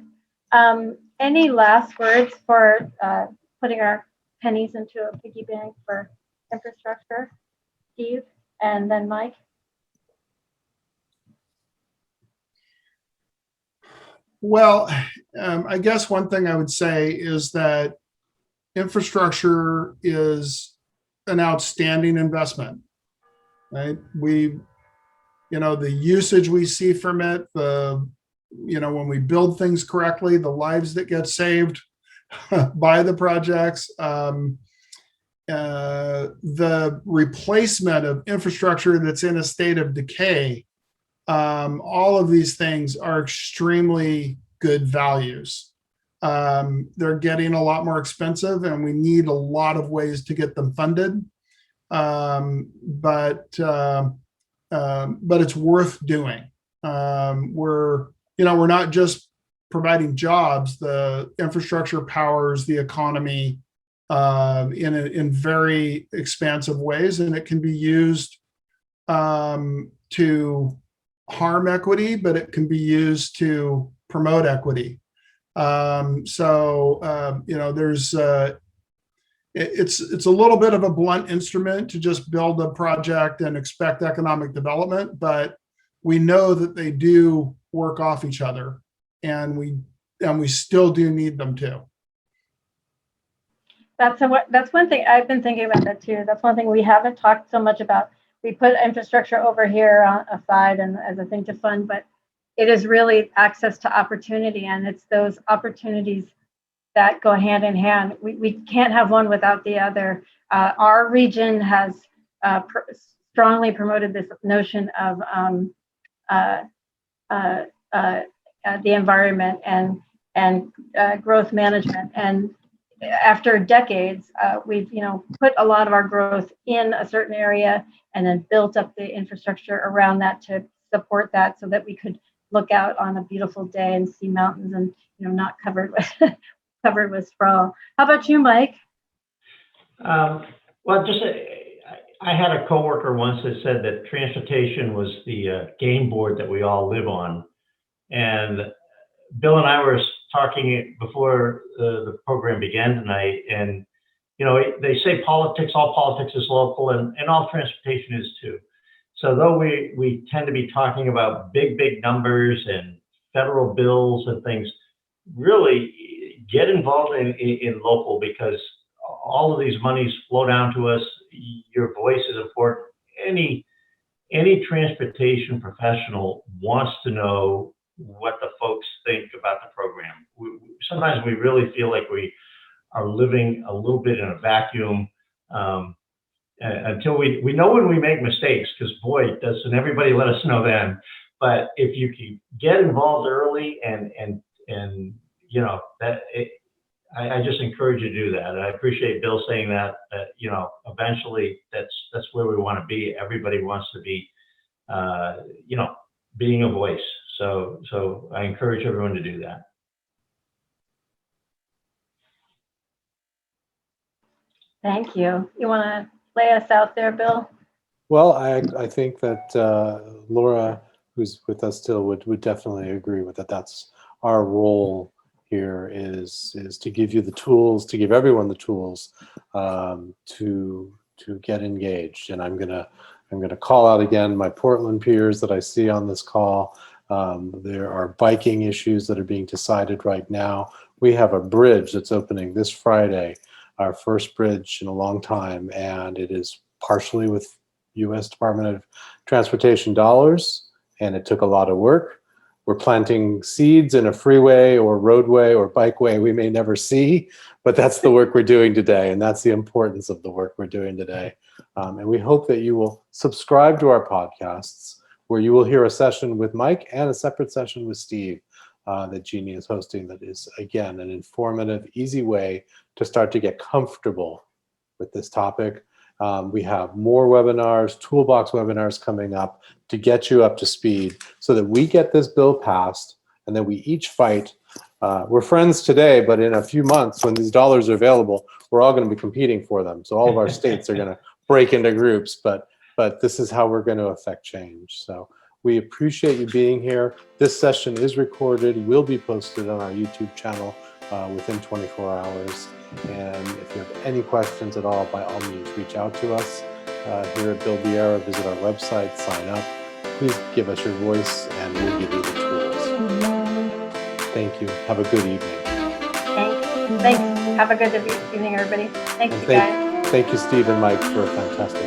Any last words for putting our pennies into a piggy bank for infrastructure? Steve, and then Mike. Well, I guess one thing I would say is that infrastructure is an outstanding investment, right? The usage we see from it, when we build things correctly, the lives that get saved by the projects, the replacement of infrastructure that's in a state of decay, all of these things are extremely good values. They're getting a lot more expensive and we need a lot of ways to get them funded. But it's worth doing. We're not just providing jobs. The infrastructure powers the economy in very expansive ways, and it can be used to harm equity, but it can be used to promote equity. There's it's a little bit of a blunt instrument to just build a project and expect economic development, but we know that they do work off each other, and we still do need them too. That's one thing I've been thinking about that too. That's one thing we haven't talked so much about. We put infrastructure over here aside and as a thing to fund, but it is really access to opportunity, and it's those opportunities that go hand in hand. We can't have one without the other. Our region has strongly promoted this notion of the environment and growth management. And after decades, we've put a lot of our growth in a certain area and then built up the infrastructure around that to support that, so that we could look out on a beautiful day and see mountains and not covered with sprawl. How about you, Mike? Well, I had a coworker once that said that transportation was the game board that we all live on. And Bill and I were talking before the program began tonight, and they say all politics is local, and all transportation is too. So though we tend to be talking about big numbers and federal bills and things, really get involved in local, because all of these monies flow down to us. Your voice is important. Any transportation professional wants to know what the folks think about the program. Sometimes we really feel like we are living a little bit in a vacuum until we know when we make mistakes, because boy, doesn't everybody let us know then. But if you can get involved early and I just encourage you to do that. And I appreciate Bill saying that eventually that's where we want to be. Everybody wants to be, being a voice. So I encourage everyone to do that. Thank you. You want to lay us out there, Bill? Well, I think that Laura, who's with us still, would definitely agree with that. That's our role here, is to give you the tools, to give everyone the tools to get engaged. And I'm gonna call out again my Portland peers that I see on this call. There are biking issues that are being decided right now. We have a bridge that's opening this Friday, our first bridge in a long time, and it is partially with U.S. Department of Transportation dollars, and it took a lot of work. We're planting seeds in a freeway or roadway or bikeway we may never see, but that's the work we're doing today, and that's the importance of the work we're doing today. And we hope that you will subscribe to our podcasts, where you will hear a session with Mike and a separate session with Steve that Jeannie is hosting, that is, again, an informative, easy way to start to get comfortable with this topic. We have more webinars, Toolbox webinars coming up to get you up to speed so that we get this bill passed and then we each fight. We're friends today, but in a few months when these dollars are available, we're all going to be competing for them. So all of our states are going to break into groups, but this is how we're going to affect change. So we appreciate you being here. This session is recorded, will be posted on our YouTube channel within 24 hours. And if you have any questions at all, by all means, reach out to us here at Build the Era. Visit our website, sign up. Please give us your voice, and we'll give you the tools. Thank you. Have a good evening. Thanks. Have a good evening, everybody. Thanks, you guys. Thank you, Steve and Mike, for a fantastic